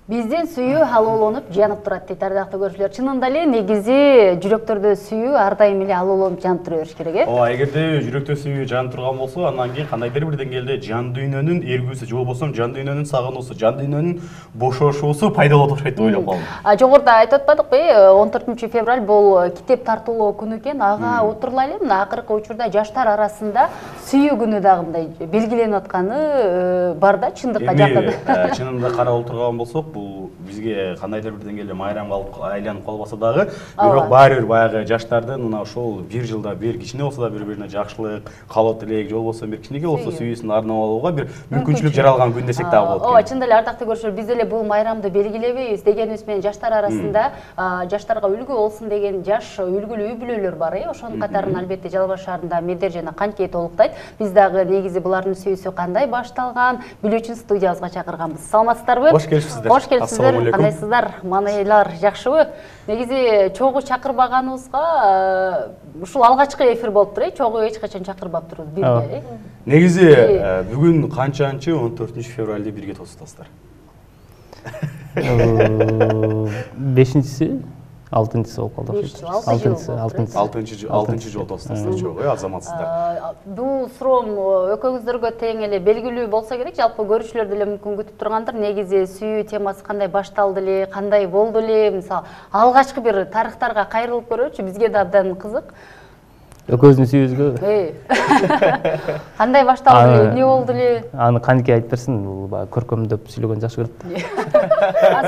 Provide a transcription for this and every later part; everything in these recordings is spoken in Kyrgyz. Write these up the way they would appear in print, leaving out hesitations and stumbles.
Биздин сүйүү алууланып жанып турат дейт ардактуу көрүүчүлөр. Чынында эле негизи жүрөктөрдө сүйүү ар дайым эле алууланып жанып тура бериш керек, э? Ооба, эгерде жүрөктө сүйүү жанып турган болсо, андан кийин кандайдыр бир деңгээлде жан дүйнөнүн эргүүсү, же болбосо жан дүйнөнүн сагынуусу, жан дүйнөнүн бошошуусу пайда болот окшойт деп ойлоп калдым. Жогоруда айтып атпадыкпы, 14 февраль бул китеп тартуулоо күнү экен. Ага отурлай эле мына акыркы учурда жаштар арасында сүйүү күнү дагы мындай белгиленип атканы бар да, чындыкка жакын. Чынында карап отурган болсок, бул бизге кандайдыр бир деңгээлде майрамга айланып калбаса дагы, бирок баары бир баягы жаштардын мына ошол бир жылда бир кичине болсо да бири-бирине жакшылык, калоо тилек, же болбосо бир кичинекей болсо сүйүүсүн арнап алууга бир мүмкүнчүлүк жаралган күн десек дагы болот. Ооба, чындап эле ардактуу көрүүчүлөр, биз деле бул майрамды белгилебейбиз дегенибиз менен жаштар арасында жаштарга үлгү болсун деген жаш үлгүлүү үй бүлөлөр бар, ошонун катарына албетте Жалал Баш шаарында Медер жана Канкей толуктайт. Биз дагы негизи булардын сүйүүсү кандай башталган билүү үчүн студиябызга чакырганбыз. Саламатсыздарбы? Кош келипсиздер. Кош келипсиздер. Кандайсыздар? Маанайлар жакшыбы? Негизи чогуу чакырбаганыбызга ушул алгачкы эфир болуптур, чогуу эч качан чакырбаптырбыз бирге. Негизи бүгүн канчанчы 14 февралды бирге тосутасыздар? 5-си, 6-сы болуп калды. 6-чы жолу тосутасыздар чогуу, азаматсыздар. Бул суроом экөөңүздөргө тең эле белгилүү болсо керек, жалпы көрүүчүлөр деле мүмкүн күтүп тургандыр. Негизи сүйүү темасы кандай башталды эле, кандай болду эле, мисалы, алгачкы бир тарыхтарга кайрылып көрөчү, бизге да абдан кызык. Экөөбүздүн сүйүүбүзгө? Кандай башталды эле, эмне болду эле? Аны Канкей айтып берсин, бул көркөмдөп сүйлөгөн жакшы көрөт.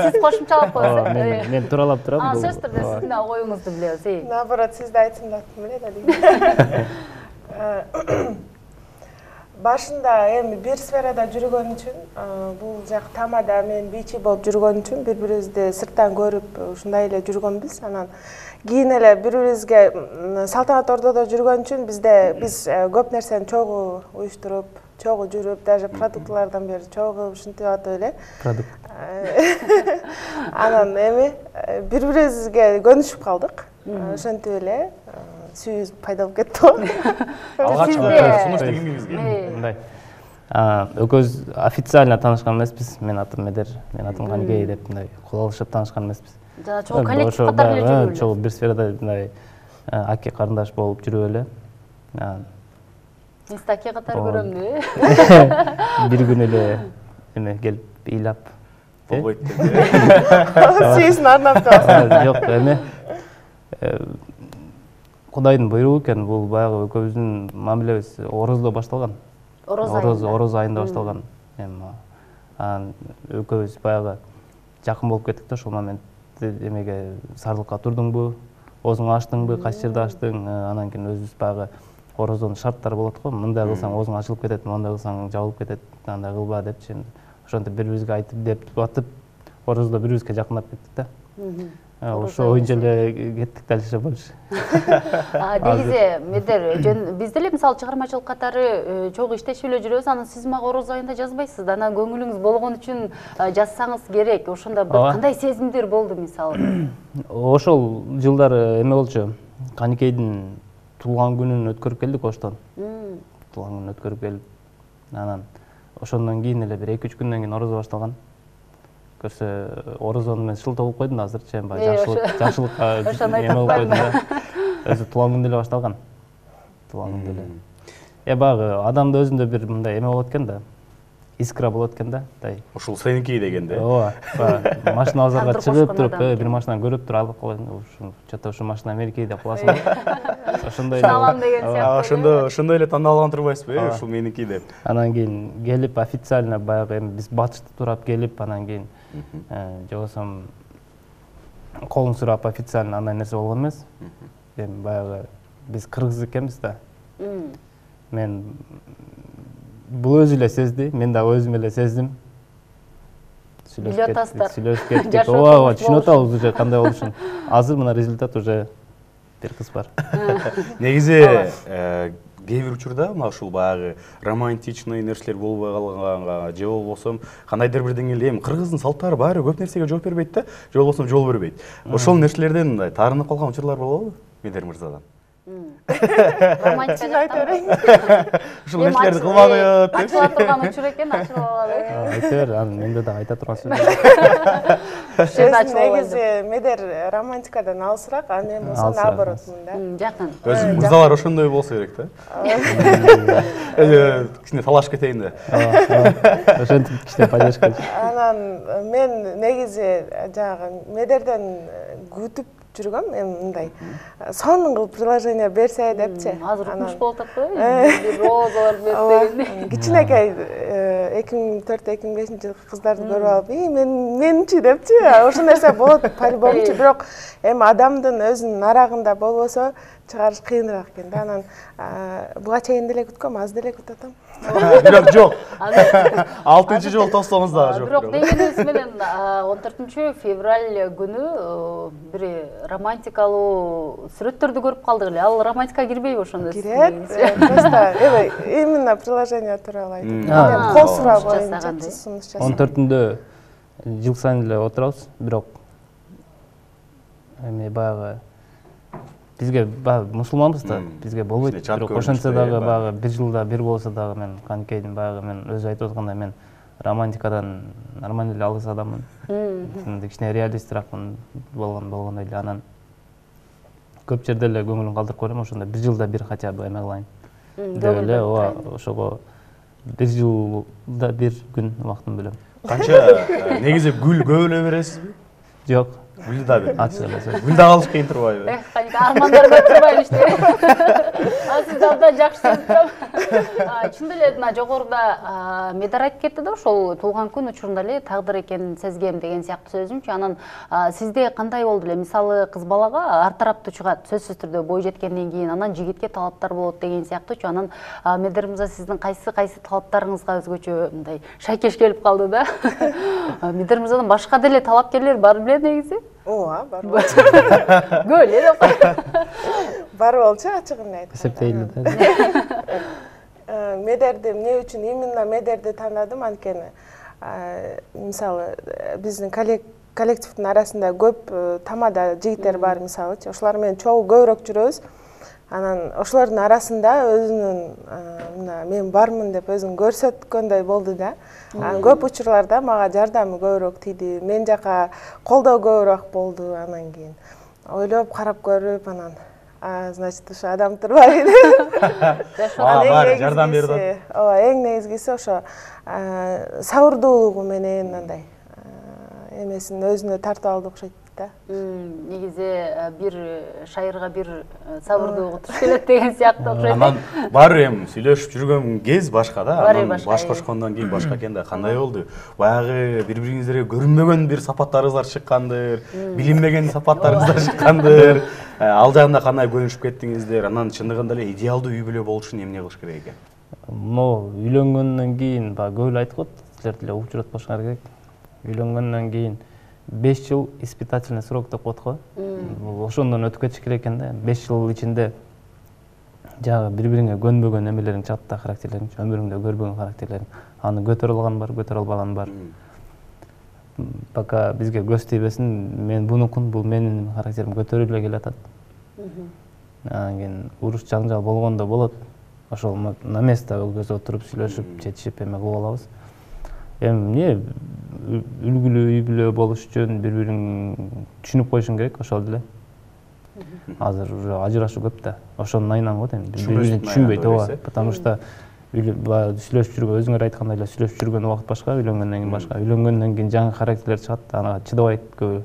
Сиз кошумчалап коесуз. Мен тууралап турам. Сөз түрдө сиздин да оюңузду билебиз. Наоборот, сиз да айтсын деп билет эле. Башында эми бир сферада жүргөн үчүн, бул жак тамада мен бийчи болуп жүргөн үчүн бири-бирибизди сырттан көрүп ушундай эле жүргөнбүз. Анан кийин эле бири-бирибизге салтанат ордодо жүргөн үчүн биз көп нерсени чогуу уюштуруп, чогуу жүрүп, даже продуктылардан бери чогуу ушинтип атып эле. Продукт. Анан эми бири-бирибизге көнүшүп калдык. Ошентип эле сүйүүбүз пайда болуп кетти го. Алгачкы сунуш дегенге бизге. Мындай. Экөөбүз официально таанышкан эмеспиз. Мен атым Медер, мен атым Канкей деп мындай кол алышып таанышкан эмеспиз. Жана чогуу коллектив катары эле жүрүп эле. Чогуу бир сферада мындай аке карындаш болуп жүрүп эле. Биз да аке катары көрөмдү. Бир күн эле эме келип ыйлап болбойт деп. Сүйүүсүн арнап калсın. Жок, эме Кудайдын буйругу экен, бул баягы экөөбүздүн мамилебиз ороздо башталган. Ороз айында башталган. Анан экөөбүз баягы жакын болуп кеттик да, ошол моментте эмеге сардыкка турдуңбу, оозуңду ачтыңбы, кайсы жерде ачтың, анан кийин өзүбүз баягы ороздон шарттар болот го, мындай кылсаң оозуң ачылып кетет, мындай кылсаң жабылып кетет, андай кылба депчи. Ошентип бири-бирибизге айтып деп атып, ороздо бири-бирибизге жакындап кеттик да. Ошо боюнча эле кеттик дальше больше. Негизи Медер, биз деле мисалы чыгармачылык катары чогуу иштешип эле жүрөбүз, анан сиз мага ороз айында жазбайсыз да, анан көңүлүңүз болгон үчүн жазсаңыз керек. Ошондо кандай сезимдер болду мисалы? Ошол жылдары эме болчу. Канкейдин туулган күнүн өткөрүп келдик оштон. Туулган күнүн өткөрүп келип, анан ошондон кийин эле бир 2-3 күндөн кийин орозо башталган. Көрсө орозону мен шылтоо болуп койдум да, азырчы эми жакшылыкка эме болуп койдум да. Өзү туулган күндө эле башталган. Туулган күндө эле. Баягы адамда өзүндө бир мындай эме болот экен да. Искра болот экен да. Ушул сеники дегенде. Ооба. Машина базарга чыгып туруп, бир машинаны көрүп туруп алып коесуң. Чөтө ушул машина меники деп каласың. Ошондой салам деген сыяктуу. Ошондой эле тандап алган турбайсызбы, ушул меники деп. Анан кийин келип официально баягы эми биз батышты турап келип, анан кийин же болбосо колун сурап официально андай нерсе болгон эмес. Эми баягы биз кыргыз экенбиз да. Мен бул өзү эле сезди, мен дагы өзүм эле сездим. Сүйлөшүп кеттик. Ооба, түшүнүп атабыз уже кандай болушун. Азыр мына результат уже бир кыз бар. Негизи кээ бир учурда мына ушул баягы романтичный нерселер болбой калганга, же болбосо кандайдыр бир деңгээлде эми кыргыздын салттары баары көп нерсеге жооп бербейт да, же болбосо жол бербейт. Ошол нерселерден таарынып калган учурлар болобу Медер мырзадан? Романтика айта берейин. Ушул нерселерди кылмаңыз. Ачыла турган учур экен, ачылып алалы. Айта бер, анан менде да айта турган сөз. Негизи Медер романтикадан алысыраак, а мен болсо наоборотмун да. Жакын. Өзү мырзалар ошондой болсо керек да. Кичине талашып кетейин да. Ошентип кичине поддержка. Анан мен негизи жанагы Медерден күтүп жүргөм, эми мындай сонун кылып приложение берсе депчи. Азыр өкүнүч болуп атат го, бир розалар берип дегенде. Кичинекей 2004-2005 жылкы кыздарды көрүп алып, менчи депчи, ошол нерсе болот по-любомучу, бирок эми адамдын өзүнүн арагында болбосо чыгарыш кыйыныраак экен да. Анан буга чейин деле күткөм, аз деле күтүп атам. Бирок жок. 6-жол тостоңуз дагы жок. Бирок дегенибиз менен 14-февраль күнү бир романтикалуу сүрөттөрдү көрүп калдык эле. Ал романтикага кирбейби ошондо? Кирет. Просто именно приложение тууралуу айтып. Кол суроо боюнча сунуш жасап. 14-ндө жыл сайын эле отурабыз, бирок эми баягы бизге мусулманбыз да, бизге болбойт. Бирок ошентсе дагы баягы бир жылда бир болсо дагы мен канекейдин баягы мен өзү айтып аткандай мен романтикадан нормально эле алыс адаммын. Кичине реалистракмын болгондой эле. Анан көп жерде эле көңүлүн калтырып көрөм, ошондо бир жылда бир хотя бы эме кылайын деп эле, ошого бир жылда бир күн убактын бөлөм. Канча негизи гүл көп эле бересизби? Жок. Гүлдү да бер. Ачык эле сөз. Гүл да алыш кыйын турбайбы? Канча армандар көп турбайбы иште. Сиз абдан жакшы айтып. Чын эле мына жогоруда Медер айтып кетти да, ошол туулган күн учурунда эле тагдыр экенин сезгем деген сыяктуу сөзүмчү. Анан сизде кандай болду эле? Мисалы кыз балага ар тараптуу чыгат, сөзсүз түрдө бой жеткенден кийин, анан жигитке талаптар болот деген сыяктуучу. Анан Медер мырза сиздин кайсы талаптарыңызга өзгөчө мындай шайкеш келип калды да? Медер мырзадан башка деле талапкерлер бар беле негизи? Ооба, бар болчу. Көп эле деп. Бар болчу, ачыгын айтып. Эсептейли да. Медерди эмне үчүн именно Медерди тандадым анткени мисалы биздин коллективдин арасында көп тамада жигиттер бар мисалычы, ошолар менен чогуу көбүрөөк жүрөбүз. Анан ошолордун арасында өзүнүн мына мен бармын деп өзүн көрсөткөндөй болду да. Көп учурларда мага жардамы көбүрөөк тийди, мен жака колдоо көбүрөөк болду. Анан кийин ойлоп карап көрүп, анан значит ушу адам турбайбы деп. Бар, жардам берди. Ооба, эң негизгиси ошо сабырдуулугу менен андай эмесин өзүнө тартып алды окшойт да. Негизи бир шайырга бир сабырдуулугу туш келет деген сыяктуу окшойт. Анан бар эми сүйлөшүп жүргөн кез башка да. Анан баш кошкондон кийин башка экен да. Кандай болду? Баягы бири-бириңиздерге көрүнбөгөн бир сапаттарыңыздар чыккандыр, билинбеген сапаттарыңыздар чыккандыр. Ал жагында кандай көнүшүп кеттиңиздер? Анан чындыгында эле идеалдуу үй бүлө болуш үчүн эмне кылыш керек экен? Үйлөнгөндөн кийин көп эле айтып коет, силер деле угуп жүрөт болушуңар керек. Үйлөнгөндөн кийин 5 жыл испытательный срок деп коет го. Ошондон өтүп кетиш керек экен да. 5 жыл ичинде жагы бири-бириңе көнбөгөн эмелериң чыгат да, характерлериң, өмүрүңдө көрбөгөн характерлериң. Аны көтөрө алган бар, көтөрө албаган бар. Пока бизге көз тийбесин, мен бунукун, бул менин характерим көтөрүлө эле келатат. Анан кийин уруш жаңжал болгондо болот. Ошол на место өзү отуруп сүйлөшүп, четишип эме кылып алабыз. Эми эмне үлгүлүү үй бүлө болуш үчүн бири-бириң түшүнүп коюшуң керек, ошол деле. Азыр уже ажырашуу көп да. Ошонун айынан го эми. Бири-бирин түшүнбөйт, ооба. Потому что сүйлөшүп жүргөн, өзүңөр айткандай эле сүйлөшүп жүргөн убакыт башка, үйлөнгөндөн кийин башка. Үйлөнгөндөн кийин жаңы характерлер чыгат, ага чыдабайт көбү.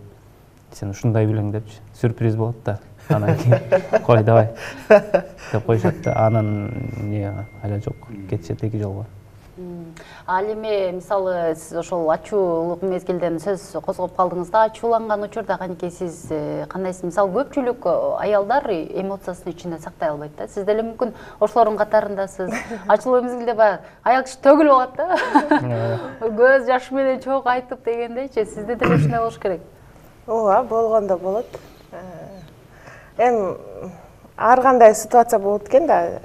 Сен ушундай билең депчи, сюрприз болот да. Анан кийин кой давай деп коюшат да. Анан эле жок, кетишет эки жолго. Ал эми мисалы сиз ошол ачуулук мезгилден сөз козгоп калдыңыз да, ачууланган учурда канекей сиз кандайсыз? Мисалы көпчүлүк аялдар эмоциясын ичинде сактай албайт да. Сиз деле мүмкүн ошолордун катарындасыз. Ачуулуу мезгилде баягы аял киши төгүлүп алат да. Көз жашы менен чогуу айтып дегендейчи, сизде деле ушундай болуш керек. Ооба, болгондо болот. Эми ар кандай ситуация болот экен да,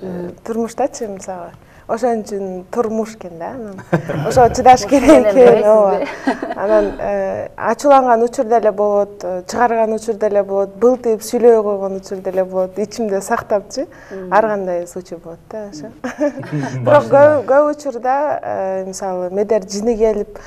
турмуштачы мисалы. ошон үчүн турмуш экен да. Ошо чыдаш керек экен. Ооба. Анан ачууланган учурда эле болот, чыгарган учурда эле болот, былтып сүйлөй койгон учурда эле болот. Ичимде сактапчы. Ар кандай случай болот да ошо. Бирок көп учурда мисалы медер жини келип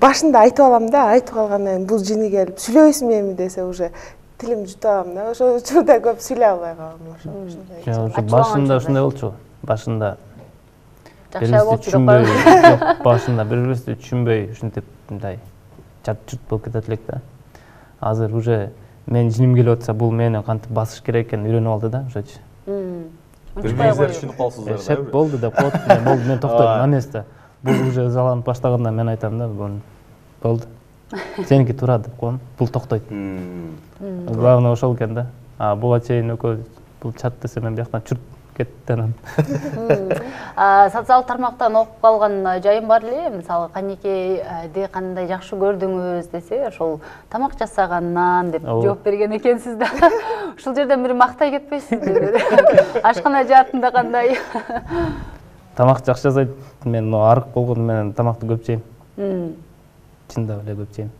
башында айтып алам да, айтып калгандан кийин бул жини келип сүйлөйсүңбү эми десе уже тилим жутуп алам да. Ошол учурда көп сүйлөй албай калам ошо. Башында ушундай болчу. Башында жакшы болчу деп жок, башында бири-бирибизди түшүнбөй ушинтип мындай чат-чут болуп кетет элек да. Азыр уже мен жиним келип атса бул мени кантип басыш керек экенин үйрөнүп алды да ошочу. Бири-бириңиздерди түшүнүп каласыздар да. Шет болду деп коет. Болду, мен токтойм на месте. Бул уже ызаланып баштаганда мен айтам да, болду. Сеники туура деп коем, бул токтойт. Главное ошол экен да. Буга чейин экөөбүз бул чат десе мен бияктан чурт кетти анан. Социалдык тармактан окуп калган жайым бар эле, мисалы канекейди кандай жакшы көрдүңүз десе, ошол тамак жасагандан деп жооп берген экенсиз да. Ушул жерден бир мактай кетпейсизби? Ашкана жаатында кандай? Тамак жакшы жасайт. Мен арык болгону менен тамакты көп жейм. Чындап эле көп жейм.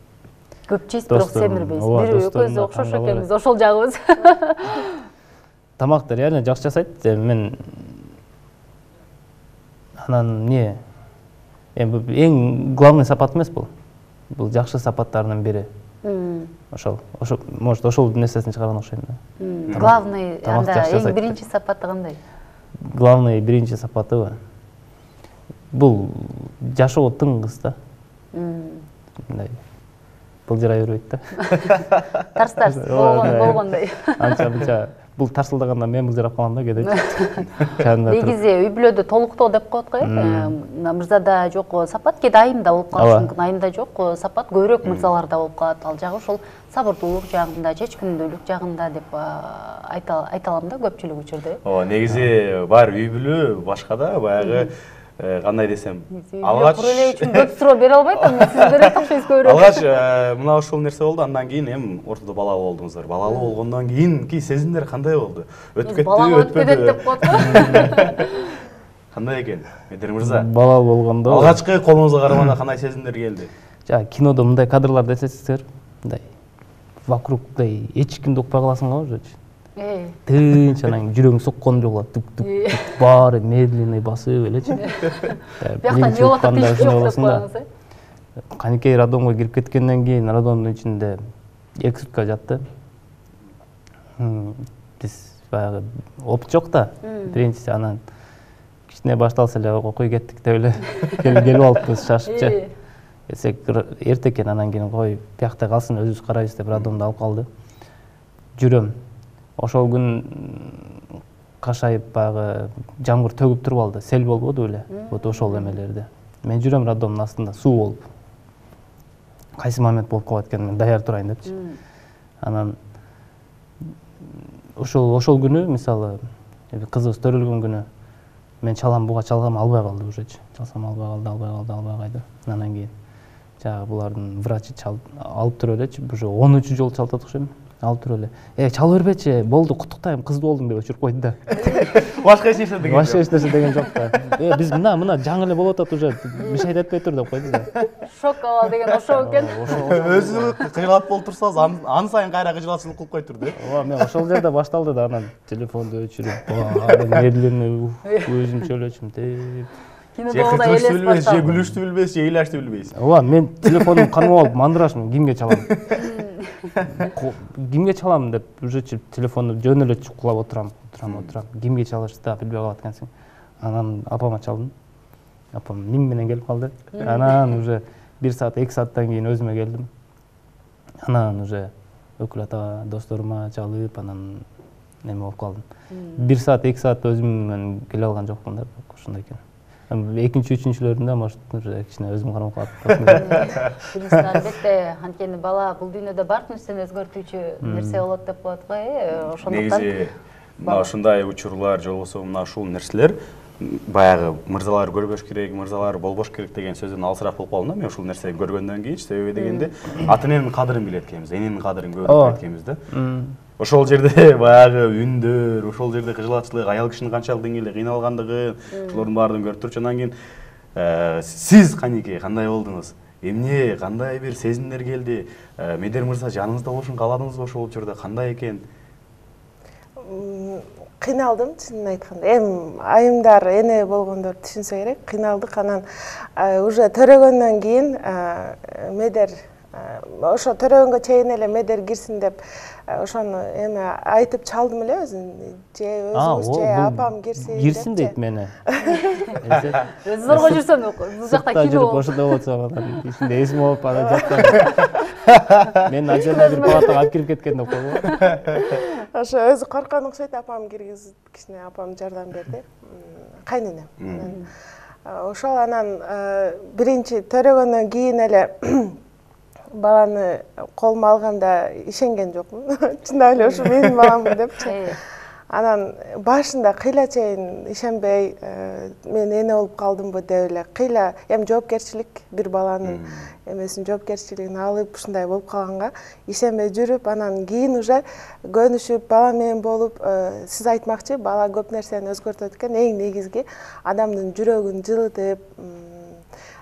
Көп жейсиз, бирок семирбейсиз. Бир экөөбүз окшош экенбиз, ошол жагыбыз. Тамакты реально жакшы жасайт. Мен анан эмне? Эң главный сапат эмес бул. Бул жакшы сапаттарынын бири. Ошол, может, ошол нерсесин чыгарган окшойм да. Главный, анда эң биринчи сапаты кандай? Главный биринчи сапаты бул жашоо тыңгыз да. Мындай былжырай бербейт да. Тарс болгондой. Анча бул тарсылдаганда мен былжырап калам да кедечи. Негизи үй бүлөдө толуктоо деп коет го. Мырзада жок сапат, кээде айымда болуп калышы мүмкүн. Айымда жок сапат, көбүрөөк мырзаларда болуп калат. Ал жагы ошол сабырдуулук жагында, чечкиндүүлүк жагында деп айта алам да көпчүлүк учурда. Ооба, негизи бар үй бүлө башка да, баягы кандай десем, алгач эле үчүн көп суроо бере албайт, сиз берет окшойсуз көбүрөөк. Алгач мына ушул нерсе болду, андан кийин эми ортодо балалуу болдуңуздар. Балалуу болгондон кийинки сезимдер кандай болду? Өтүп кеттиби, өтпөдүбү деп коет. Кандай экен, Медер мырза? Балалуу болгондо алгачкы колуңузга караганда кандай сезимдер келди? Жана кинодо мындай кадрлар десеңиздер, мындай вокругдай эч кимди укпай каласың го ошочу. Тынч, анан жүрөгүң соккон жок, тук-тук, баары медленный басып элечи. Бияктан жолотуп жок деп коесуң. Канекей роддомго кирип кеткенден кийин роддомдун ичинде 2 сутка жатты. Биз баягы опыт жок да. Биринчиси анан кичине башталса эле кой кеттик деп эле келип алыппыз шашыпчы. Эсек эрте экен, анан кийин кой биякта калсын, өзүбүз карайбыз деп роддомдо алып калды. Жүрөм. Ошол күн кашайып баягы жамгыр төгүп туруп алды. Сел болбоду эле. Вот ошол эмелерди. Мен жүрөм роддомдун астында суу болуп. Кайсы момент болуп калат экен, мен даяр турайын депчи. Анан ошол күнү мисалы кызыбыз төрөлгөн күнү мен чалам, буга чалгам албай калды ушечи. Чалсам албай калды. Анан кийин жагы булардын врачы алып туруп элечи, уже 13 жолу чалтат окшойм. Алып туруп эле. Чала бербечи, болду, куттуктайм, кыз болдуң деп өчүрүп койду да. Башка эч нерсе деген жок. Башка эч нерсе деген жок да. Биз мына жаңы эле болуп атат уже, бир şey этпей тур деп койду да. Шок абал деген ошол экен. Өзү кыйгалап болуп турсаңыз, аны сайын кайра кыйгалатчылык кылып коюптур да. Ооба, мен ошол жерде башталды да, анан телефонду өчүрүп, медленно өзүмчө элечим деп. Кинодо элес башталды. Же күлүштү билбейсиз, же ыйлашты билбейсиз. Ооба, мен телефондун канып алып мандырашмын, кимге чалам. Кимге чалам деп уже телефонду жөн эле чукулап отурам. Кимге чалышты да билбей калат экенсиң. Анан апама чалдым. Апам миң менен келип калды. Анан уже 1 саат, 2 сааттан кийин өзүмө келдим. Анан уже өкүл ата досторума чалып, анан неме болуп калдым. 1 саат, 2 саат өзүм менен келе алган жокмун да, ошондой экен. Экинчи, үчүнчүлөрүндө может уже кичине өзүм карап калат. Албетте, анткени бала бул дүйнөдө бардык нерсени өзгөртүүчү нерсе болот деп коет го, ошондуктан. Негизи мына ушундай учурлар, же болбосо мына ушул нерселер баягы мырзалар көрбөш керек, мырзалар болбош керек деген сөздөн алысыраак болуп калдым да мен ушул нерсени көргөндөн кийин. Себеби дегенде ата эненин кадырын билет экенбиз, эненин кадырын көрүп экенбиз да. ошол жерде баягы үндөр, ошол жерде кыжылатчылык, аял кишинин канчалык деңгээлде кыйналгандыгын ошолордун баарын көрүп турчу. Анан кийин сиз канеке кандай болдуңуз? Эмне, кандай бир сезимдер келди? Медер мырза жаныңызда болушун кааладыңызбы ошол учурда? Кандай экен? Кыйналдым, чынын айтканда. Айымдар, эне болгондор түшүнсө керек, кыйналдык. Анан уже төрөгөндөн кийин Медер ошо төрөгөнгө чейин эле Медер кирсин деп ошону айтып чалдым эле өзүн. Же өзүңүз же апам кирсин дейт мени. Өзү зорго жүрсөм, бул жакта кино жүрүп ошондой болсо, ичинде эсим болуп анан жакта. Мен ажалда бир палатага алып кирип кеткен деп койгом. Ошо өзү корккон окшойт, апам киргизип, кичине апам жардам берди. Кайненем. Ошол анан биринчи төрөгөндөн кийин эле баланы колума алганда ишенген жокмун. Чындап эле ушу менин баламбы депчи. Анан башында кыйла чейин ишенбей, мен эне болуп калдымбы деп эле кыйла, жоопкерчилик, бир баланын эмесин жоопкерчилигин алып ушундай болуп калганга ишенбей жүрүп, анан кийин уже көнүшүп, бала менен болуп, сиз айтмакчы, бала көп нерсени өзгөртөт экен, эң негизги адамдын жүрөгүн жылытып,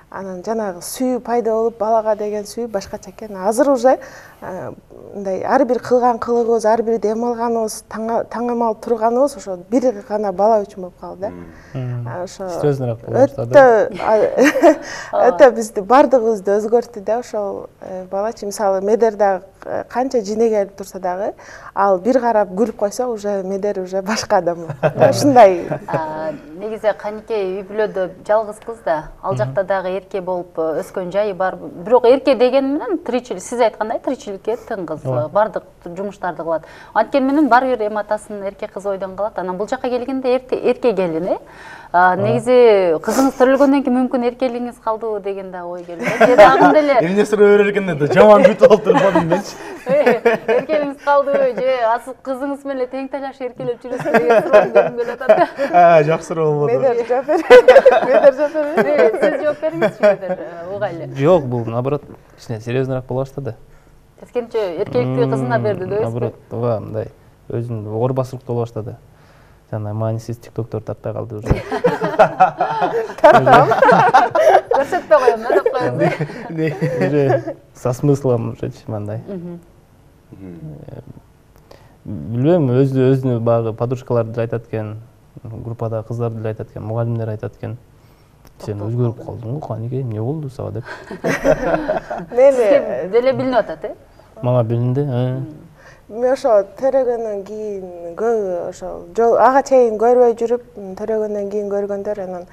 анан жанагы сүйүү пайда болуп, балага деген сүйүү башкача экен. Азыр уже мындай ар бир кылган кылыгыбыз, ар бир дем алганыбыз, таңамал турганыбыз ошо бир гана бала үчүн болуп калды. Ошо Сөзүнөрөөк болуп баштады. Өтө бизди бардыгыбызды өзгөрттү да ошол балачы. Мисалы Медер дагы канча жине келип турса дагы, ал бир карап күлүп койсо, уже Медер уже башка адам болуп. Ушундай. Негизи Канеке үй бүлөдө жалгыз кыз да, ал жакта дагы эрке болуп өскөн жайы бар. Бирок эрке деген менен тиричилик, сиз айткандай тиричиликке тыңгыз, бардык жумуштарды кылат. Анткени менен бар бир атасын эрке кыз ойдон калат. Анан бул жака келгенде эрке келин, негизи кызыңыз төрөлгөндөн кийин мүмкүн эркелигиңиз калдыбы деген да ой келди. Же дагы деле Эмне суроо берер экен да, жаман күтүп отурбадым менчи. Эркелигиңиз калдыбы же асыл кызыңыз менен тең талаш эркелеп жүрөсүз деген суроо берим келип атат. Жакшы суроо болбоду. Медер жооп берет. Сиз жооп бериңизчи Медер, угайлы. Жок, бул наоборот кичине серьезныраак боло баштады. Тескенче эркеликти кызына берди да, наоборот, ооба, мындай өзүн оор басырлыктуу боло баштады. Жана маанисиз тиктоктор тартпай калды уже. Көрсөтпөй коем да деп коебуз. Уже со смыслом ушечи мындай. Билбейм, өзүнө баягы подружкалар деле айтат экен, группадагы кыздар деле айтат экен, мугалимдер айтат экен. Сен өзгөрүп калдың го, Канеке, эмне болду сага деп. Мени Деле билинип атат, Мага билинди. Мен ошо төрөгөндөн кийин ошо ага чейин көрбөй жүрүп, төрөгөндөн кийин көргөндөр анан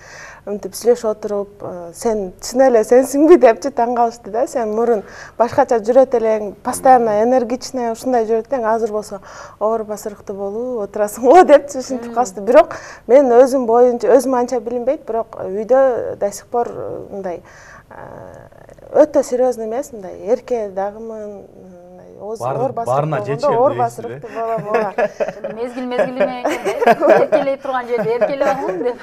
мынтип сүйлөшүп отуруп, сен чын эле сенсиңби депчи таң калышты да. Сен мурун башкача жүрөт элең, постоянно энергичный ушундай жүрөт элең, азыр болсо оор басырыктуу болуп отурасың го депчи ушинтип калышты. Бирок мен өзүм боюнча, өзүм анча билинбейт, бирок үйдө до сих пор мындай өтө серьезный эмес, мындай эрке дагымын. Баарына жетишем оор басырыктуу болом, ооба. Мезгил менен эркелей турган жерде эркелеп алам деп,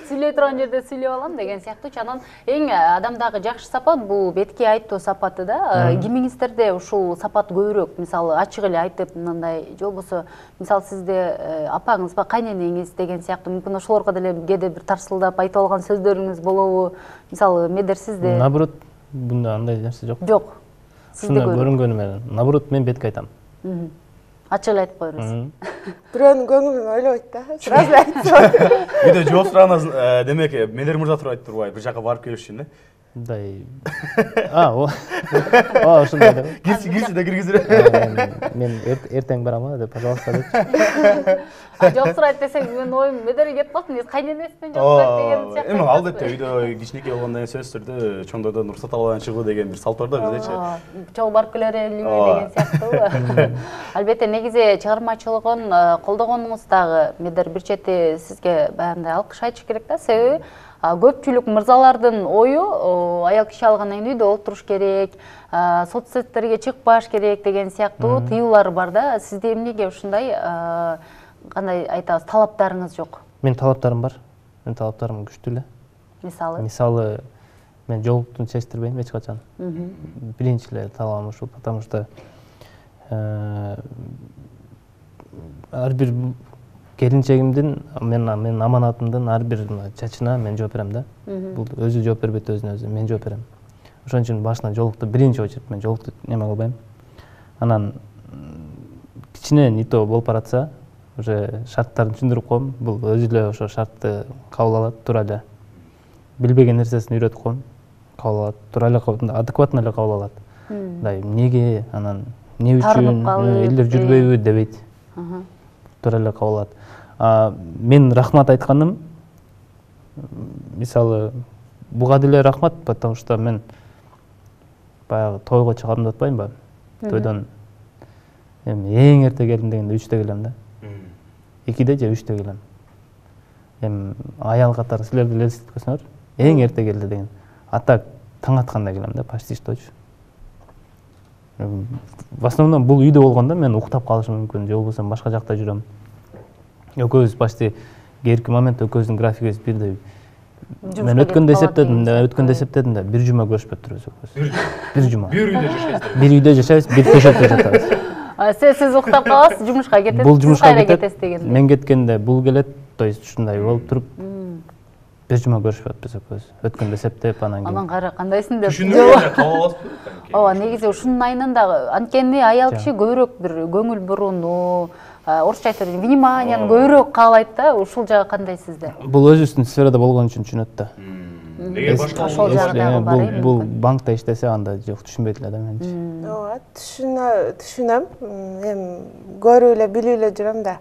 сүйлөй турган жерде сүйлөп алам деген сыяктуу. Анан эң адамдагы жакшы сапат бул бетке айттоо сапаты да. Кимиңиздерде ушул сапат көбүрөөк, мисалы ачык эле айтып, мындай же болбосо мисалы сизде апаңыз ба, кайненеңиз деген сыяктуу мүмкүн ошолорго деле кээде бир тарсылдап айтып алган сөздөрүңүз болобу? Мисалы Медер сизде? Наоборот, бунда андай нерсе жок. Жок. Ушундай көрүнгөнү менен. Наоборот, мен бетке айтам. Ачык эле айтып коерсуз. Бирөөнүн көңүлүн ойлобойт да. Сразу айтып. Үйдө жооп сураганыз, демек Медер мырза турбайт турбайбы, бир жака барып келиш үчүн, Мындай. Ошондой да. Кирчи да киргизип. Мен эртең барам деп, пожалуйста деп. Жооп сурайт десең, мен оюм Медер кетип калсын, кайненесинен жооп сурайт деген сыяктуу. Эми албетте үйдө кичинекей болгондон кийин сөзсүз түрдө чоңдордон уруксат албадан чыгуу деген бир салт бар да биздечи. Чоң барып келерелиңби деген сыяктуу. Албетте негизи чыгармачылыгын колдогонуңуз дагы Медер бир чети сизге баягындай алкыш айтыш керек да. Себеби көпчүлүк мырзалардын ою аял киши алгандан кийин үйдө отуруш керек, соцсеттерге чыкпаш керек деген сыяктуу тыюулар бар да. Сизде эмнеге ушундай кандай айтабыз, талаптарыңыз жок? Мен талаптарым бар. Мен талаптарым күчтүү эле. Мисалы, мен жоолукту чечтирбейм эч качан. Биринчи эле талабым ушул, потому что ар бир келинчегимдин менин аманатымдын ар бир чачына мен жооп берем да. Бул өзү жооп бербейт өзүнө өзү, мен жооп берем. Ошон үчүн башынан жолукту биринчи очередь мен жолукту неме кылбайм. Анан кичине не то болуп баратса, уже шарттарын түшүндүрүп коем. Бул өзү эле ошо шартты кабыл алат, тура эле. Билбеген нерсесин үйрөтүп коем. Кабыл алат, тура эле адекватно эле кабыл алат. Мындай эмнеге, анан эмне үчүн элдер жүрбөйбү дебейт. Тура эле кабыл алат. Мен рахмат айтканым, мисалы, буга деле рахмат, потому что мен баягы тойго чыгам деп атпаймынбы? Тойдон эң эрте келдим дегенде 3-те келем да. 2-де же 3-те келем. Аял катары силер деле элестеткенсиңер, эң эрте келди деген. А так таң атканда келем да, почти что. В основном бул үйдө болгондо мен уктап калышым мүмкүн, же болбосо башка жакта жүрөм. Экөөбүз почти кээинки момент экөөбүздүн графигибиз бирдей. Мен өткөндө эсептедим да, бир жума көрүшпөп турбуз экөөбүз. Бир жума. Бир үйдө жашайсыздар. Бир үйдө жашайбыз, бир төшөктө жатабыз. Сиз уктап каласыз, жумушка кетесиз. Бул жумушка кетет. Мен кеткенде бул келет, то есть ушундай болуп туруп, бир жума көрүшпөйбүз экөөбүз. Өткөндө эсептеп анан кийин. Анан кара кандайсың деп. Түшүнүп кабыл аласызбы? Ооба, негизи ушунун айынан дагы анткени аял киши көбүрөөк бир көңүл бурууну, орусча айтып вниманияны көбүрөөк каалайт да. Ушул жагы кандай сизде? Бул өзүбүздүн сферада болгон үчүн түшүнөт да. Ошол жагы дагы бар. Бул банкта иштесе анда жок түшүнбөйт эле да менчи. Ооба, түшүнөм. Эми көрүп эле, билип эле жүрөм да.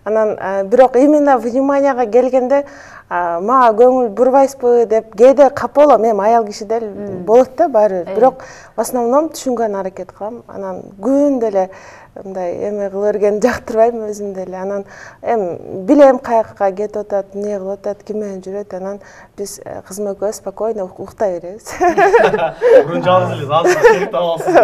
Анан бирок именно вниманияга келгенде мага көңүл бурбайсызбы деп кээде кап болом. Эми аял кишиде болот да баары. Бирок в основном түшүнгөн аракет кылам. Анан күндө эле мындай эме кыла берген жактырбайм өзүм деле. Анан эми билем каяка кетип атат, эмне кылып атат, ким менен жүрөт. Анан биз кызым экөөбүз спокойно уктай беребиз. Мурун жалгыз эле азыр керек таап аласыз.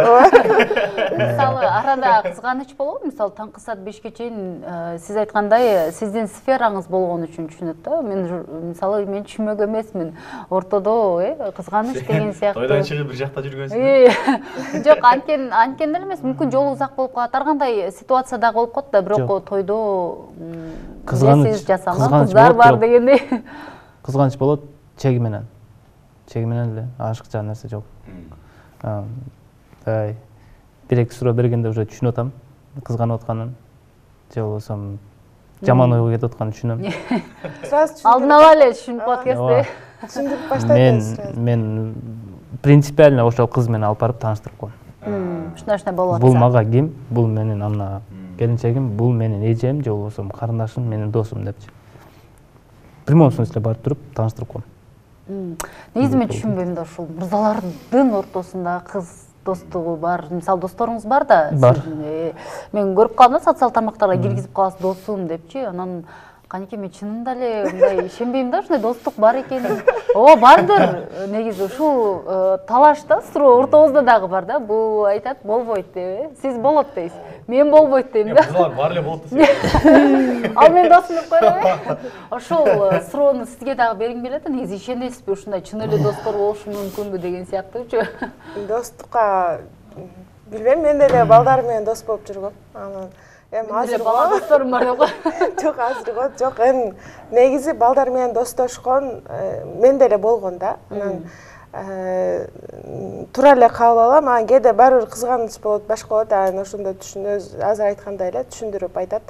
Мисалы арада кызганыч болобу? Мисалы таңкы саат 5ке чейин сиз айткандай сиздин сфераңыз болгон үчүн түшүнөт да. Мен мисалы мен түшүнмөк эмесмин. Ортодо кызганыч деген сыяктуу. Тойдон чыгып бир жакта жүргөнсүз. Жок, анткени эле эмес, мүмкүн жолу узак болуп калат. Ар кандай ситуация да болуп калат да, бирок тойдо кызганыч жасаган кыздар бар дегендей. Кызганыч болот чеги менен. Чеги менен эле ашыкча нерсе жок. Директ суроо бергенде уже түшүнүп атам, кызганып атканын. Же болбосо жаман ойго кетип атканын түшүнөм. Алдын ала эле түшүнүп калат экенсиз. Түшүндүрүп баштайсыз. Мен принципиально ошол кыз менен алып барып тааныштырып коем. Ушундай болуп атса. Бул мага ким? Бул менин ана келинчегим, бул менин эжем, же болбосо карындашым, менин досум депчи. В прямом смысле барып туруп тааныштырып коем. Негизи мен түшүнбөйм да, ушул мырзалардын ортосунда кыз достугу бар. Мисалы досторуңуз бар да. Бар. Мен көрүп калдым, социал тармактарга киргизип каласыз досум депчи. Анан канеке мен чынында эле мындай ишенбейм да, ушундай достук бар экенин. Ооба, бардыр. Негизи ушул талаш да, суроо ортобузда дагы бар да. Бул айтат болбойт деп. Сиз болот дейсиз. Мен болбойт дейм да. Кызлар бар эле болот десең. Ал мен досум деп коем. Ошол суроону сизге дагы бергим келет да. Негизи ишенесизби ушундай чын эле достор болушу мүмкүнбү деген сыяктуучу. Достукка билбейм, мен деле балдар менен дос болуп жүргөм. Анан эми азыр бала досторум бар деп кой. Жок, азыр жок. Эми негизи балдар менен достошкон мен деле болгон да. Анан тура эле кабыл алам. Анан кээде баары бир кызганыч болот, башка болот. Анан ошондо азыр айткандай эле түшүндүрүп айтат.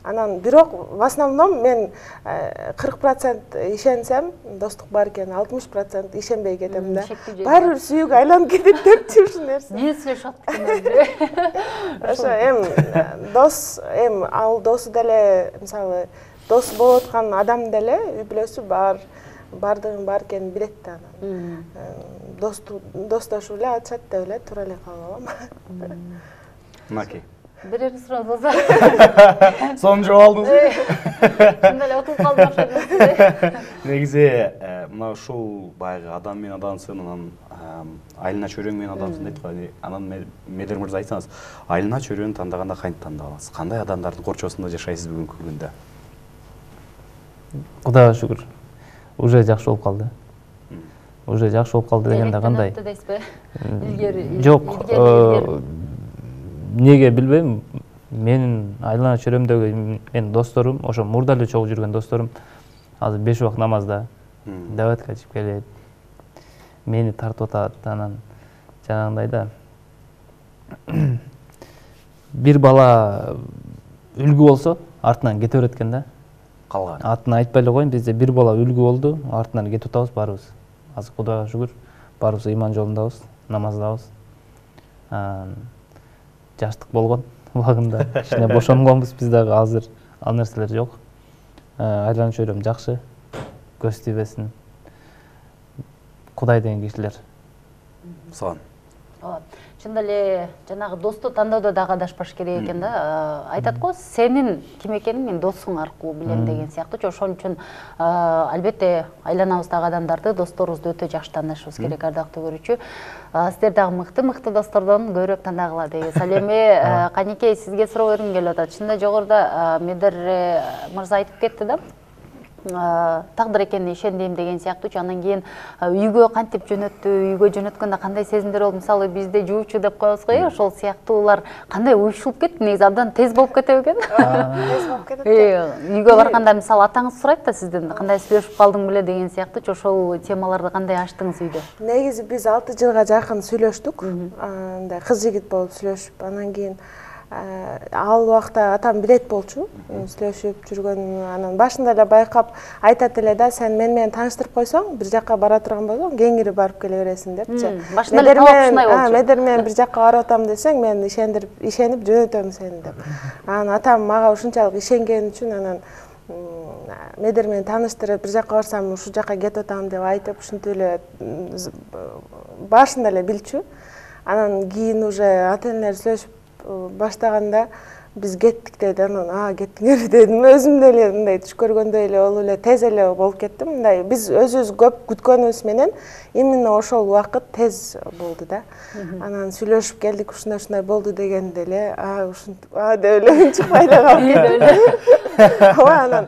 Анан бирок в основном мен 40% ишенсем, достук бар экен, 60% ишенбей кетем да. Баары бир сүйүүгө айланып кетет депчи ушул нерсе. Эмне сүйлөшүп атпайсыңбы? Ошо эми дос, эми ал досу деле, мисалы, дос болуп аткан адам деле үй бүлөсү бар, бардыгын бар экенин билет да анан. Достошуп эле атышат деп эле туура эле кабыл алам. Мынакей. Берер суроо болсо. Сонун жооп алдыңыз. Чында эле отуруп калдым окшойт. Негизи мына ушул баягы адам менен адамсың, анан айлана чөйрөң менен адамсың дейт го. Анан Медер мырза айтсаңыз, айлана чөйрөнү тандаганда кантип тандап аласыз? Кандай адамдардын корчосунда жашайсыз бүгүнкү күндө? Кудайга шүгүр. Уже жакшы болуп калды. Уже жакшы болуп калды дегенде кандай? Дейсизби? Илгери. Жок. Эмнеге билбейм, менин айлана чөйрөмдөгү менин досторум, ошо мурда эле чогуу жүргөн досторум азыр 5 убак намазда дабатка ичип келет. Мени тартып атат, анан жанагындай да. Бир бала үлгү болсо, артынан кете берет экен да. Калган. Атын айтпай эле коеюн, бизде бир бала үлгү болду, артынан кетип атабыз баарыбыз. Азыр Кудайга шүгүр, баарыбыз ыйман жолундабыз, намаздабыз. Жаштык болгон убагында кичине бошонгонбуз биз дагы, азыр ал нерселер жок. Айлана чөйрөм жакшы, көз тийбесин. Кудай деген кишилер. Сон. Чында эле жанагы досту тандоодо дагы адашпаш керек экен да. Айтат го, сенин ким экениң мен досуң аркылуу билем деген сыяктуу. Ошон үчүн албетте айланабыздагы адамдарды, досторубузду өтө жакшы таанышыбыз керек, ардактуу көрүүчү. Сиздер дагы мыкты достордон көбүрөөк тандагыла деген салеме. Канекей, сизге суроо бергим келип атат. Чында жогоруда Медер мырза айтып кетти да. Тагдыр экенине ишендим деген сыяктуучу. Анан кийин үйгө кантип жөнөттү, үйгө жөнөткөндө кандай сезимдер болду? Мисалы бизде жуучу деп коебуз го, ошол сыяктуулар кандай уюшулуп кетти? Негизи абдан тез болуп кетеби экен? Тез болуп кетет. Үйгө барганда мисалы атаңыз сурайт да сизден, кандай сүйлөшүп калдың беле деген сыяктуучу. Ошол темаларды кандай ачтыңыз үйдө? Негизи биз 6 жылга жакын сүйлөштүк. Андай кыз жигит болуп сүйлөшүп, анан кийин ал убакта атам билет болчу, сүйлөшүп жүргөнүмдү. Анан башында эле байкап айтат эле да, сен менен таныштырып койсоң, бир жакка бара турган болсоң, кеңири барып келе бересиң депчи. Башында эле талашмай болчу. Медер менен бир жакка барып атам десең, мен ишенип жөнөтөм сени деп. Анан атам мага ушунчалык ишенгени үчүн анан Медер менен таныштырып, бир жакка барсам, ушул жакка кетип атам деп айтып, ушинтип эле башында эле билчү. Анан кийин уже ата-энелер сүйлөшүп баштаганда биз кеттик деди. Анан кеттиңерби дедим. Өзүм деле мындай түш көргөндөй эле болуп эле тез эле болуп кетти. Мындай биз өзүбүз көп күткөнүбүз менен именно ошол убакыт тез болду да. Анан сүйлөшүп келдик, ушундай болду дегенде эле ушинтип деп эле чыкпай эле калып. Анан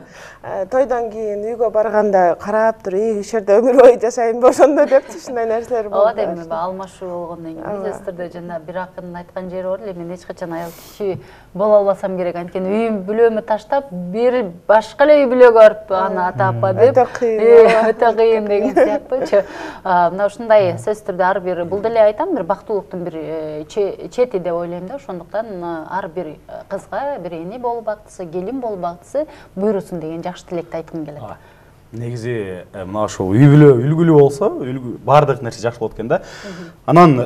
тойдон кийин үйгө барганда карап туруп, иш жерде өмүр бою жашайынбы ошондо депчи, ушундай нерселер болду. Ооба дейм, алмашуу болгондон кийин биз өстөрдө жана бир акындын айткан жери бар эле, мен эч качан аял киши боло албасам керек, анткени үйүм бүлөмү таштап, бир башка эле үй бүлөгө барып аны ата апа деп, өтө кыйын деген сыяктуучу. Мына ушундай сөзсүз түрдө ар бир, бул деле айтам, бир бактылыктын бир чети деп ойлойм да. Ошондуктан ар бир кызга, бир эне болуп бактысы, келин болуп бактысы буйрусун деген жакшы тилекти айткым келет. Негизи мына ошол үй бүлө үлгүлүү болсо, баардык нерсе жакшы болот экен да. Анан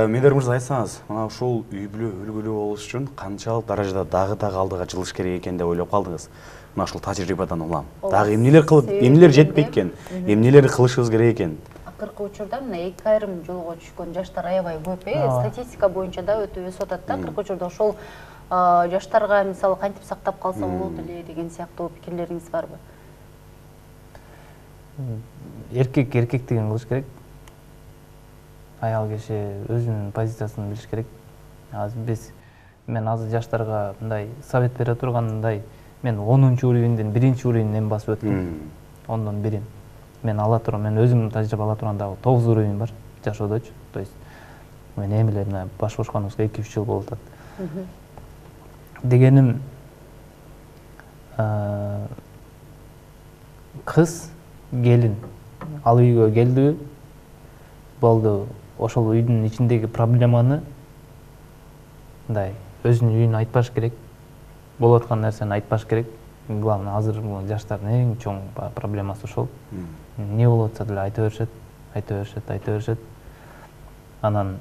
Медер мырза айтсаңыз, мына ушул үй бүлө үлгүлүү болуш үчүн канчалык даражада дагы алдыга жылыш керек экен деп ойлоп калдыңыз? Мына ушул тажрыйбадан улам. Дагы эмнелер кылып, эмнелер жетпейт экен? Эмнелерди кылышыбыз керек экен? Акыркы учурда мына 2 айрым жолго түшкөн жаштар аябай көп, статистика боюнча да өтө өсүп атат да. Акыркы учурда ошол жаштарга мисалы кантип сактап калса болот эле деген сыяктуу пикирлериңиз барбы? Эркек эркектигин кылыш керек. Аял киши өзүнүн позициясын билиш керек. Мен азыр жаштарга мындай совет бере тургандай, мен 10-уровеньден 1-уровень эми басып өттүм. 10дон 1. Мен ала турам, мен өзүм тажрыйба ала турган 9 уровень бар жашоодочу. То есть мен эми эле баш кошконубузга 2-3 жыл болуп атат. Дегеним кыз, келин ал үйгө келди, болду. Ошол үйдүн ичиндеги проблеманы мындай өзүнүн үйүн айтпаш керек. Болуп аткан нерсени айтпаш керек. Главное, азыр жаштардын эң чоң проблемасы ошол. Не болуп атса деле айта беришет. Анан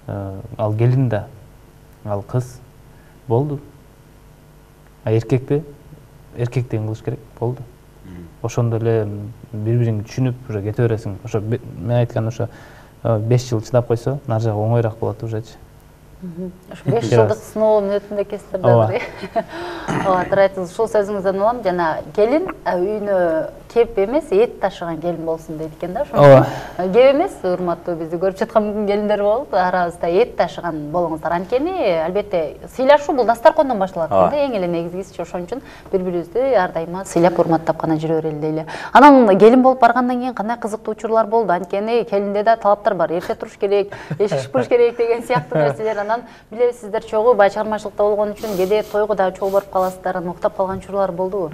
ал келин да, ал кыз болду. Эркекти эркектигин кылыш керек, болду. Ошондо эле бири-бириңди түшүнүп уже кете бересиң. Ошо мен айткан ошо 5 жыл чыдап койсо, нар жагы оңойраак болот ужечи. Ошо 5 жылдык сыноонун өтүндө кестирдир. Ооба, айтыңыз, ушул сөзүңүздөн улам, жана келин үйүнө кеп эмес, эт ташыган келин болсун дейт экен да. Ошондо кеп эмес, урматтуу бизди көрүп жаткан мүмкүн келиндер болуп, арабызда эт ташыган болуңуздар. Анткени албетте сыйлашуу бул дастаркондон башталат да, эң эле негизгиси. Ошон үчүн бири-бирибизди ар дайыма сыйлап, урматтап гана жүрө берели дейли. Анан келин болуп баргандан кийин кандай кызыктуу учурлар болду? Анткени келинде да талаптар бар. Эрте туруш керек, эшик шыпырыш керек деген сыяктуу нерселер. Анан билесиздер чогуу баягы чыгармачылыкта болгон үчүн кээде тойго дагы чогуу барып каласыздар, анан уктап калган учурлар болдубу?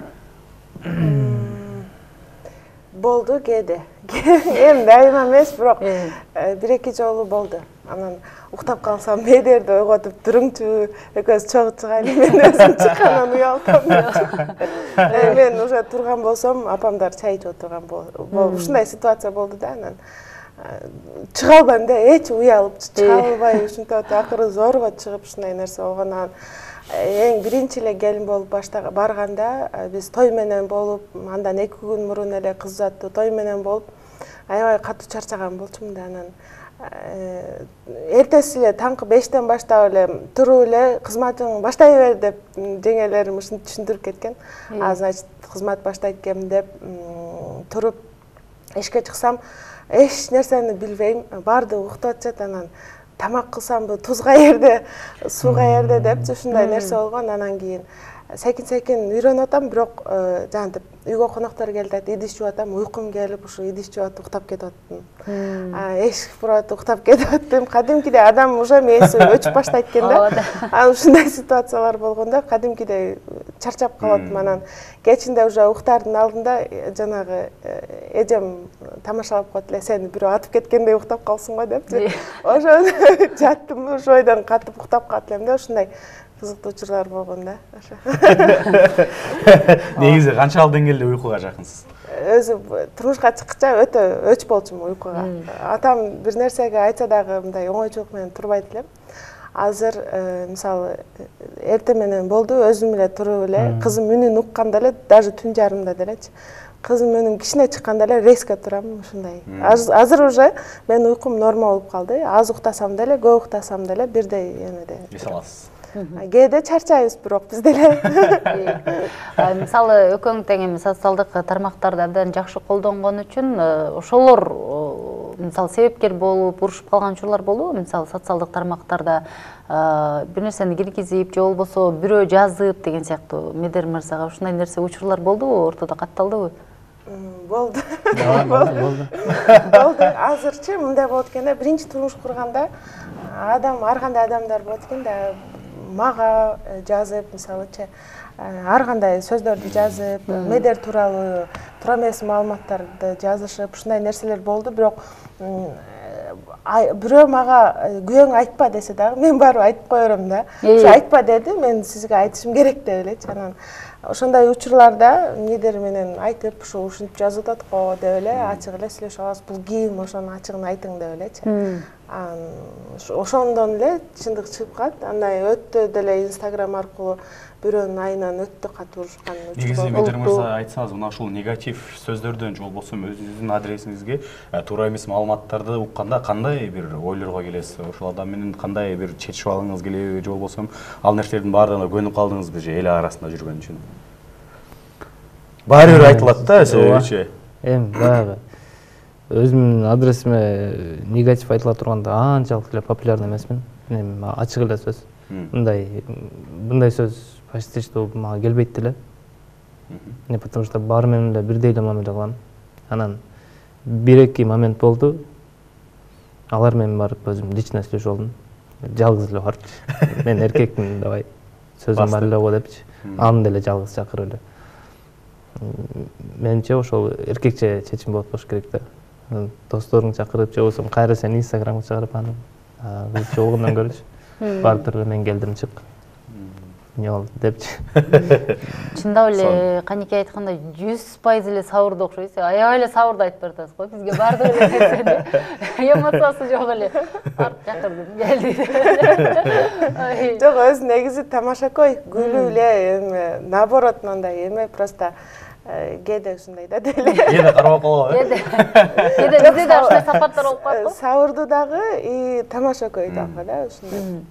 Болду кээде. Эми дайыма эмес, бирок бир-эки жолу болду. Анан уктап калсам медерди ойготуп туруңчу, экөөбүз чогуу чыгайлы, мен өзүм чыккандан уялтам. Мен уже турган болсом, апамдар чай ичип отурган болуп, ушундай ситуация болду да. Анан чыга албайм да, эч уялып чыга албай, ушинтип акыры зорго чыгып ушундай нерсе болгон. Анан эң биринчи эле келин болуп барганда биз той менен болуп, андан 2 күн мурун эле кыз узаттуу той менен болуп, аябай катуу чарчаган болчумун да. Анан эртеси эле таңкы 5-тен баштап эле туруп эле кызматың баштай бер деп жеңелерим ушинтип түшүндүрүп кеткен. Значит, кызмат баштайт экенмин деп туруп эшикке чыксам, эч нерсени билбейм, баардыгы уктап атышат. Анан тамак кылсамбы, туз каерде, суу каерде деп ушундай нерсе болгон. Анан кийин секин үйрөнүп атам, бирок жантип үйгө коноктор келди, идиш жууп атам, уйкум келип, ушу идиш жууп атып уктап кетип аттым. Эшик бурап уктап кетип аттым. Кадимкидей адам уже мээси өчүп баштайт экен да. Анан ушундай ситуациялар болгондо кадимкидей чарчап калаттым. Анан кечинде уже уктардын алдында жанагы эжем тамашалап коет эле, сени бирөө атып кеткендей уктап калсың го депчи. Ошону жаттым, ошо ойдон катып уктап калат элем да. Ушундай кызыктуу учурлар болгон да. Негизи канчалык деңгээлде уйкуга жакынсыз? Өзү турмушка чыккыча өтө өч болчумун уйкуга. Атам бир нерсеге айтса дагы мындай оңойчулук менен турбайт элем. Азыр мисалы эртең менен болду, өзүм эле туруп эле кызым үнүн укканда эле, даже түн жарымда делечи, кызым үнүм кичине чыкканда эле резко турам, ушундай. Азыр уже мен уйкум норма болуп калды. Аз уктасам деле, көп уктасам деле бирдей эмеде. Эс аласыз. Кээде чарчайбыз, бирок биз деле. Мисалы экөөң тең эми социалдык тармактарды абдан жакшы колдонгон үчүн ошолор мисалы себепкер болуп урушуп калган учурлар болдубу? Мисалы социалдык тармактарда бир нерсени киргизип же болбосо бирөө жазып деген сыяктуу Медер мырзага ушундай нерсе учурлар болдубу? Ортодо катталдыбы? Болду. Болду. Азырчы мындай болот экен да, биринчи турмуш курганда ар кандай адамдар болот экен да, мага жазып, мисалычы ар кандай сөздөрдү жазып, Медер тууралуу туура эмес маалыматтарды жазышып, ушундай нерселер болду. Бирок бирөө мага күйөөң айтпа десе дагы мен барып айтып кое берем да. Ушу айтпа деди, мен сизге айтышым керек деп элечи. Анан ошондой учурларда Медер менен айтып, ушинтип жазып атат го деп эле ачык эле сүйлөшүп алабыз. Бул ким, ошонун ачыгын айтың деп элечи. Ошондон эле чындык чыгып калат. Андай өтө деле Инстаграм аркылуу бирөөнүн айынан өтө катуу урушкан учур. Негизи Медер мырза айтсаңыз, мына ушул негатив сөздөрдөн же болбосо өзүңүздүн адресиңизге туура эмес маалыматтарды укканда кандай бир ойлорго келесиз? Ошол адам менен кандай бир чечип алгыңыз келеби же болбосо ал нерселердин баарына көнүп калдыңызбы же эл арасында жүргөн үчүн? Баары бир айтылат да, себебичи. Эми баягы өзүмдүн адресиме негатив айтыла турганда анчалык эле популярный эмесмин. Эми ачык эле сөз. Мындай сөз почти что мага келбейт деле. Потому что баары менен эле бирдей эле мамиле кылам. Анан бир-эки момент болду. Алар менен барып өзүм лично сүйлөшүп алдым. Жалгыз эле барып. Мен эркекмин, давай сөзүм бар эле го депчи. Аны деле жалгыз чакырып эле. Менимче ошол эркекче чечим болот болуш керек да. Досторуң чакырып, же болбосо кайра сени Инстаграмга чыгарып анан кызчы болгондон көрчү. Бардыр мен келдим чык. Не болду депчи. Чындап эле Канеке айткандай 100% эле сабырдуу окшойсуз. Аябай эле сабырдуу айтып баратасыз го. Бизге бардык эле нерсени эмоциясы жок эле. Барып чакырдым, келди. Жок, өзү негизи тамашакой, күлүү эле, эми наоборот мындай эме просто кээде ушундай да деле. Кээде карабап калабы? Кээде бизде да ушундай сапаттар болуп калат го. Сабырдуу дагы и тамашакой дагы да ушундай.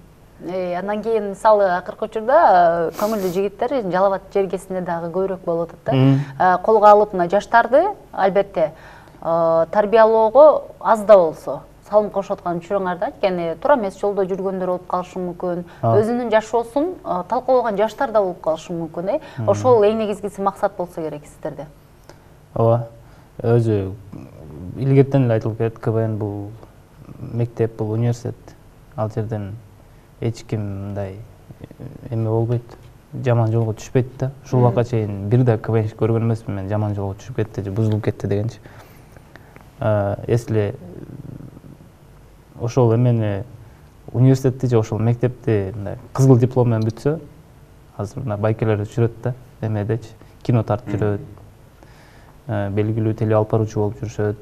Андан кийин мисалы акыркы учурда көңүлдүү жигиттер Жалал Абад жергесинде дагы көбүрөөк болуп атат да. Колго алып мына жаштарды албетте тарбиялоого аз да болсо салым кошуп аткан учуруңар да, анткени туура эмес жолдо жүргөндөр болуп калышы мүмкүн, өзүнүн жашоосун талкуулаган жаштар да болуп калышы мүмкүн. Ошол эң негизгиси максат болсо керек сиздерде. Ооба. Өзү илгертен эле айтылып келет, КВН бул мектеп, бул университет. Ал жерден эч ким мындай эме болбойт, жаман жолго түшпөйт да. Ушул убакка чейин бир да КВН көргөн эмесмин мен, жаман жолго түшүп кетти же бузулуп кетти дегенчи. Если ошол эмени университетти же ошол мектепти мындай кызыл диплом менен бүтсө, азыр мына байкелер жүрөт да, эмедечи, кино тартып жүрөт, белгилүү теле алып баруучу болуп жүрүшөт,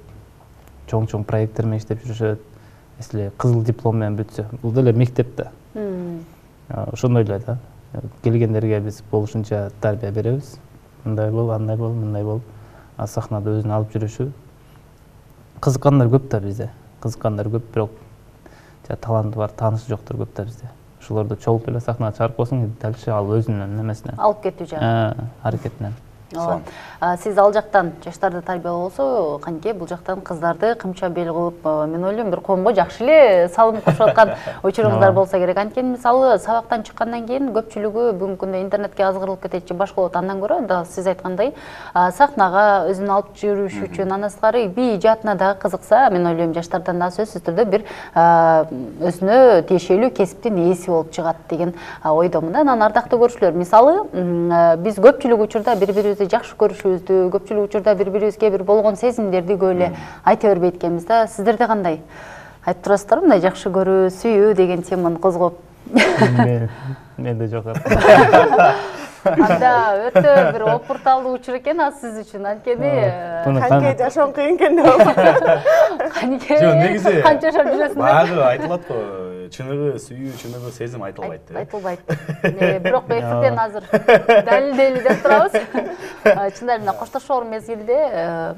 чоң проекттер менен иштеп жүрүшөт. Если кызыл диплом менен бүтсө, бул деле мектеп да. Ошондой эле да. Келгендерге биз болушунча тарбия беребиз. Мындай бол, андай бол, мындай бол. Сахнада өзүн алып жүрүшү. Кызыккандар көп да бизде. Кызыккандар көп, бирок таланты бар, таанышы жоктор көп да бизде. Ошолорду чогулуп эле сахнага чыгарып койсоң, дальше ал өзүнүн эмесинен алып кетүү жагы. Аракетинен. Сиз ал жактан жаштарды тарбиялоо болсо, канче бул жактан кыздарды кымча бел кылып, мен ойлойм бир коомго жакшы эле салым кошуп аткан учуруңуздар болсо керек. Анткени мисалы сабактан чыккандан кийин көпчүлүгү бүгүнкү күндө интернетке азгырылып кетет же башка болот. Андан көрө да сиз айткандай сахнага өзүн алып жүрүш үчүн, андан сырткары би ижатына дагы кызыкса, мен ойлойм жаштардан да сөзсүз түрдө бир өзүнө тиешелүү кесиптин ээси болуп чыгат деген ойдомун. Анан ардактуу көрүүчүлөр, мисалы биз көпчүлүк учурда бири-бирибизди жакшы көрүшүбүздү, көпчүлүк учурда бири-бирибизге бир болгон сезимдерди көп эле айта бербейт экенбиз да. Сиздерде кандай? Айтып турасыздарбы мындай жакшы көрүү, сүйүү деген теманы козгоп? Менде жок. Анда өтө бир опурталдуу учур экен а сиз үчүн. Анткени канче жашоң кыйын экен деп. Канче негизи канча жашап жүрөсүң? Баягы айтылат го, чыныгы сүйүү, чыныгы сезим айтылбайт. Айтылбайт. Бирок эфирден азыр далилдейли деп турабыз. Чындап эле коштошоор мезгилде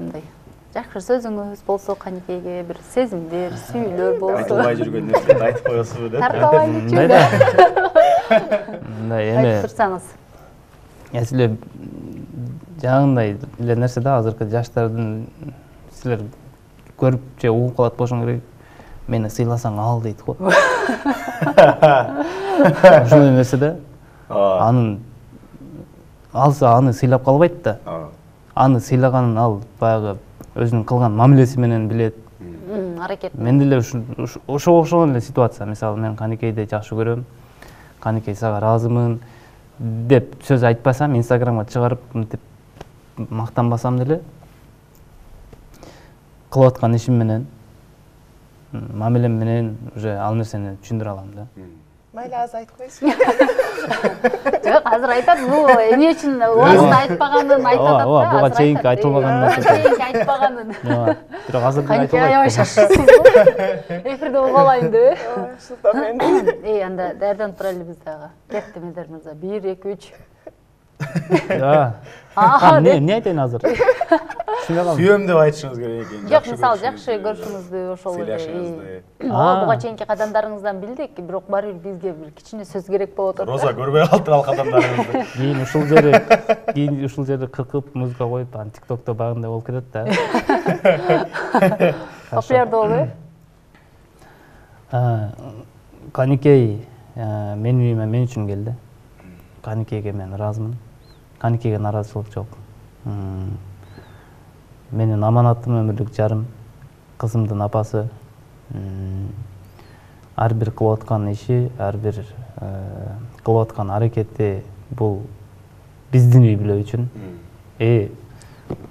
мындай жакшы сөзүңүз болсо, канекейге бир сезимдер, сүйүүлөр болсо. Айтылбай жүргөн нерсени айтып коесузбу деп. Тартабайлычы. Мындай эме. Айтып турсаңыз. Эсиле жаңындай эле нерсе да, азыркы жаштардын силер көрүп же угуп калат болушуң керек. Мени сыйласаң ал дейт го. Ошондой нерсе да. Анын алса аны сыйлап калбайт да. Аны сыйлаганын ал баягы өзүнүн кылган мамилеси менен билет. Аракет. Мен деле ошого эле ситуация. Мисалы мен Канекейди жакшы көрөм. Канекей сага ыраазымын деп сөз айтпасам, Инстаграмга чыгарып мынтип мактанбасам деле, кылып аткан ишим менен, мамилем менен уже ал нерсени түшүндүрө алам да. Майла аз айтып койсу. Жок, азыр айтат, бул эмне үчүн убагында айтпаганын айтып атат да. Ооба, буга чейинки айтылбаганын. Чейинки айтпаганын. Бирок азыр Канекей аябай шашырсыз го. Эфирде угуп алайын деп. Ушултан мен. Анда даярданып тура элебиз дагы. Кетти Медер мырза. 1 2 3. Не айтайын азыр? Сүйөм деп айтышыңыз керек экен. Жок, мисалы жакшы көрүшүңүздү ошол эле. Буга чейинки кадамдарыңыздан билдик, бирок баары бир бизге бир кичине сөз керек болуп атат. Роза көрбөй калды ал кадамдарыңызды. Кийин ушул жерде кыркып, музыка коюп, аны ТикТокто багындай болуп кетет да. Популярдуу болду. Канекей менин үйүмө мен үчүн келди. Канекейге мен ыраазымын. Канекейге нааразычылык жок. Менин аманатым, өмүрлүк жарым, кызымдын апасы. Ар бир кылып аткан иши, ар бир кылып аткан аракети бул биздин үй бүлө үчүн.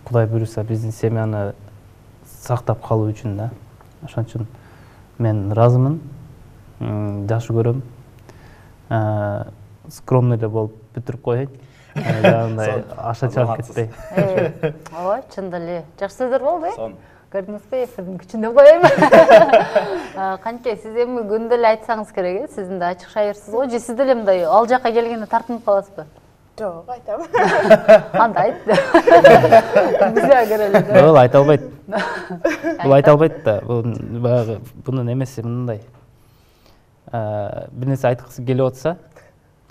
Кудай буйруса биздин семьяны сактап калуу үчүн да. Ошон үчүн мен ыраазымын, жакшы көрөм. Скромный эле болуп бүтүрүп коеюн. Жагындай аша чыгып кетпей. Ооба, чында эле. Жакшы сөздөр болду, Көрдүңүзбү, эфирдин күчүндө коем. Канче, сиз эми күндө эле айтсаңыз керек, сиздин да ачык шайырсыз го, же сиз деле мындай ал жакка келгенде тартынып каласызбы? Жок, айтам. Анда айт. Бизге көрөлү. Бул айта албайт. Бул айта албайт да. Баягы бунун эмеси мындай. Бир нерсе айткысы келип атса,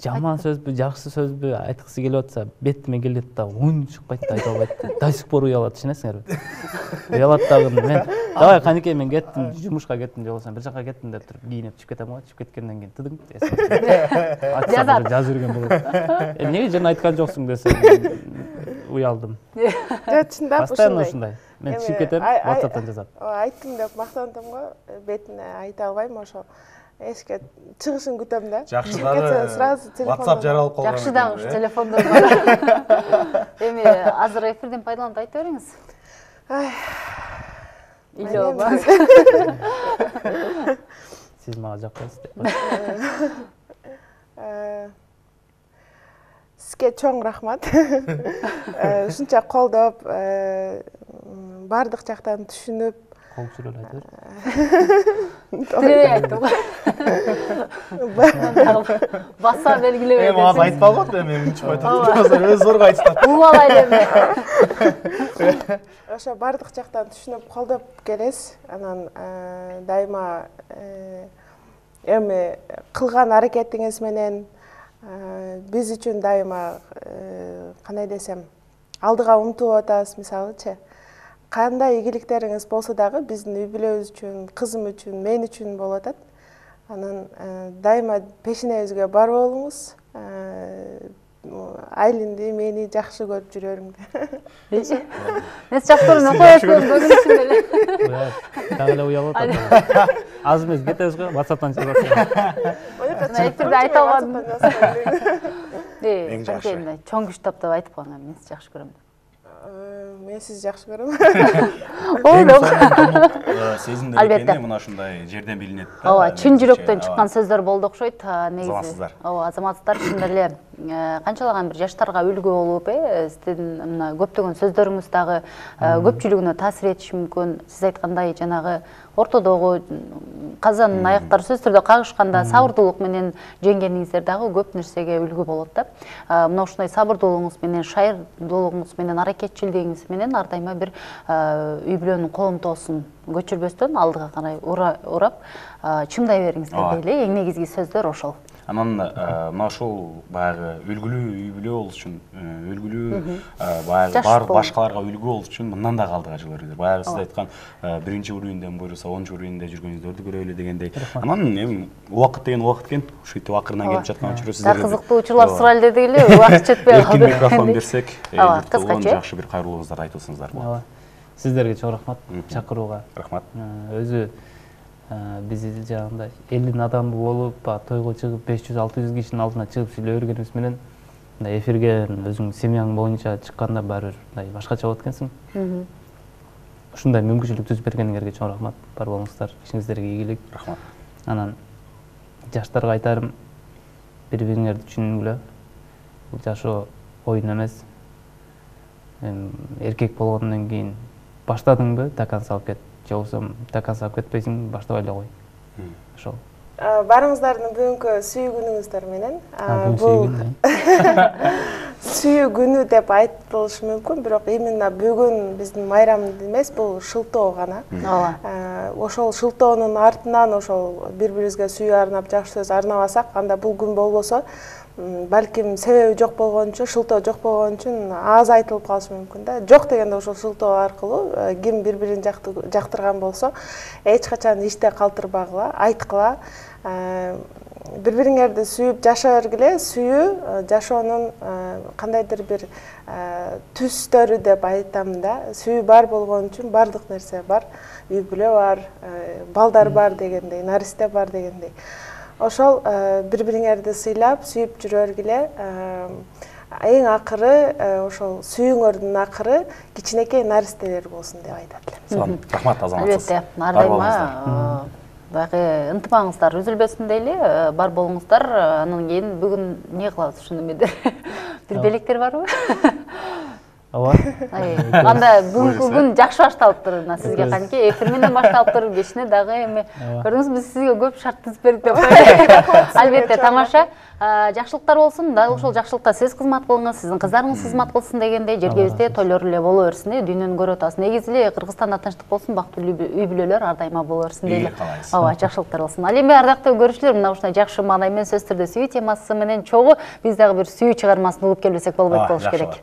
жаман сөзбү, жакшы сөзбү айткысы келип атса, бетиме келет да, оюн чыкпайт да, айта албайт. До сих пор уялат, түшүнөсүңөрбү? Уялат дагы мен. Давай Канекей, мен кеттим, жумушка кеттим, же болбосо бир жака кеттим деп туруп кийинип чыгып кетем го. Чыгып кеткенден кийин тыдың. Жазып жүргөн болот. Эмнеге жана айткан жоксуң десе, уялдым. Жок, чындап ушундай. Мен чыгып кетем, WhatsApp'тан жазат. Айттым деп мактандым го, бетине айта албайм ошо. эшикке чыгышын күтөм да. Жакшы Чыгып кетсе, дагы сразу телефон. WhatsApp жаралып калган. Жакшы дагы ушу телефондор бар. Эми азыр эфирден пайдаланып айтып бериңиз. Илёба. Сиз мага жакпайсыз деп. Сизге чоң рахмат. Ушунча колдоп, бардык жактан түшүнүп, Кол сүрөп айтып. Тирей айттым. Баса белгилебей. Эми азыр айтып алган да, мен унчукпай турдум. Өз зорго айтып. Угуп алайлы эми. ошо бардык жактан түшүнүп колдоп келесиз. Анан дайыма эми кылган аракетиңиз менен биз үчүн дайыма кандай десем, алдыга умтулуп атасыз, мисалычы. Кандай ийгиликтериңиз болсо дагы биздин үй бүлөбүз үчүн, кызым үчүн, мен үчүн болуп атат. Анан дайыма пешинебизге бар болуңуз, Айлинди, мени жакшы көрүп жүрөрүңдү. Мен жактырып коёсуң бүгүн үчүн эле. Дагы эле уялып атат. Аз эмес кетебиз го, WhatsApp'тан чыгып атат. Эфирде айта албадым. Эң жакшы. Чоң күч таптап айтып калган, мен сизди жакшы көрөм. Мен сизди жакшы көрөм. Сезимдер Албетте. экени мына ушундай жерден билинет да. Ооба, чын жүрөктөн чыккан сөздөр болду окшойт. Негизи. Азаматсыздар. Ооба, азаматсыздар чын эле канчалаган бир жаштарга үлгү болуп, сиздин мына көптөгөн сөздөрүңүз дагы көпчүлүгүнө таасир этиши мүмкүн. Сиз айткандай жанагы ортодогу казанын аяктары сөзсүз түрдө кагышканда сабырдуулук менен жеңгениңиздер дагы көп нерсеге үлгү болот да. Мына ушундай сабырдуулугуңуз менен, шайырдуулугуңуз менен, аракетчилдигиңиз менен ар дайыма бир үй бүлөнүн коломтоосун көчүрбөстөн алдыга карай урап чымдай бериңиздер дейли. Эң негизги сөздөр ошол. Анан мына ошол баягы үлгүлүү үй бүлө болуш үчүн, үлгүлүү баягы бар башкаларга үлгү болуш үчүн мындан да алдыга жылуу бериңиздер. Баягы сиз айткан биринчи уровеньден буйруса 10-чу уровеньде жүргөнүңүздөрдү көрөлү дегендей. Анан эми убакыт деген убакыт экен. Ушинтип акырынан келип жаткан учурда сиздерге кызыктуу учурлар сурайлы дедик эле, убакыт жетпей калды. Эркин микрофон берсек, кыскача жакшы бир кайрылууңуздарды айтылсыңыздар. Ооба. Сиздерге чоң рахмат чакырууга. Рахмат. Өзү биз жагында элдин адамы болуп, тойго чыгып 500-600 кишинин алдына чыгып сүйлөй бергенибиз менен мындай эфирге өзүң семьяң боюнча чыкканда баары мындай башкача болот экенсиң. Ушундай мүмкүнчүлүк түзүп бергениңерге чоң рахмат. Бар болуңуздар, ишиңиздерге ийгилик. Рахмат. Анан жаштарга айтарым, бири-бириңерди түшүнгүлө. Бул жашоо оюн эмес. Эркек болгондон кийин баштадыңбы, такан салып кет. Же болбосо такан салып кетпейсиң, баштабай эле кой. Ошол. Барыңыздардын бүгүнкү сүйүү күнүңүздөр менен. Бул сүйүү күнү деп айтылышы мүмкүн, бирок именно бүгүн биздин майрам эмес, бул шылтоо гана. Ошол шылтоонун артынан ошол бири-бирибизге сүйүү арнап, жакшы сөз арнабасак, анда бул күн болбосо, балким себеби жок болгон үчүн, шылтоо жок болгон үчүн аз айтылып калышы мүмкүн да. Жок дегенде ошол шылтоо аркылуу ким бири-бирин жактырган болсо, эч качан иште калтырбагыла, айткыла. Бири-бириңерди сүйүп жаша бергиле. Сүйүү жашоонун кандайдыр бир түстөрү деп айтам да. Сүйүү бар болгон үчүн бардык нерсе бар. Үй бүлө бар, балдар бар дегендей, наристе бар дегендей. Ошол бири-бириңерди сыйлап, сүйүп жүрө бергиле. Эң акыры ошол сүйүүңөрдүн акыры кичинекей наристелер болсун деп айтат элем. Рахмат, азаматсыз. Албетте, ар дайыма баягы ынтымагыңыздар үзүлбөсүн дейли, бар болуңуздар. Анан кийин бүгүн эмне кылабыз ушуну менде? Бир белектер барбы? Ооба. Анда бүгүнкү күн жакшы башталыптыр. Сизге канча эфир менен башталыптыр. Кечине дагы эми көрдүңүзбү, биз сизге көп шарт түзүп бердик деп коелу. Албетте, тамаша. Жакшылыктар болсун, дагы ошол жакшылыкта сиз кызмат кылыңыз, сиздин кыздарыңыз кызмат кылсын дегендей, жергебизде тойлор эле боло берсин, дүйнөнү көрүп атабыз. Негизи эле Кыргызстанда тынчтык болсун, бактылуу үй бүлөлөр ар дайыма боло берсин дейли. Ооба, жакшылыктар болсун. Ал эми ардактуу көрүүчүлөр, мына ушундай жакшы маанай менен сөз түрдө сүйүү темасы менен чогуу биз дагы бир сүйүү чыгармасын угуп келбесек болбойт болуш керек.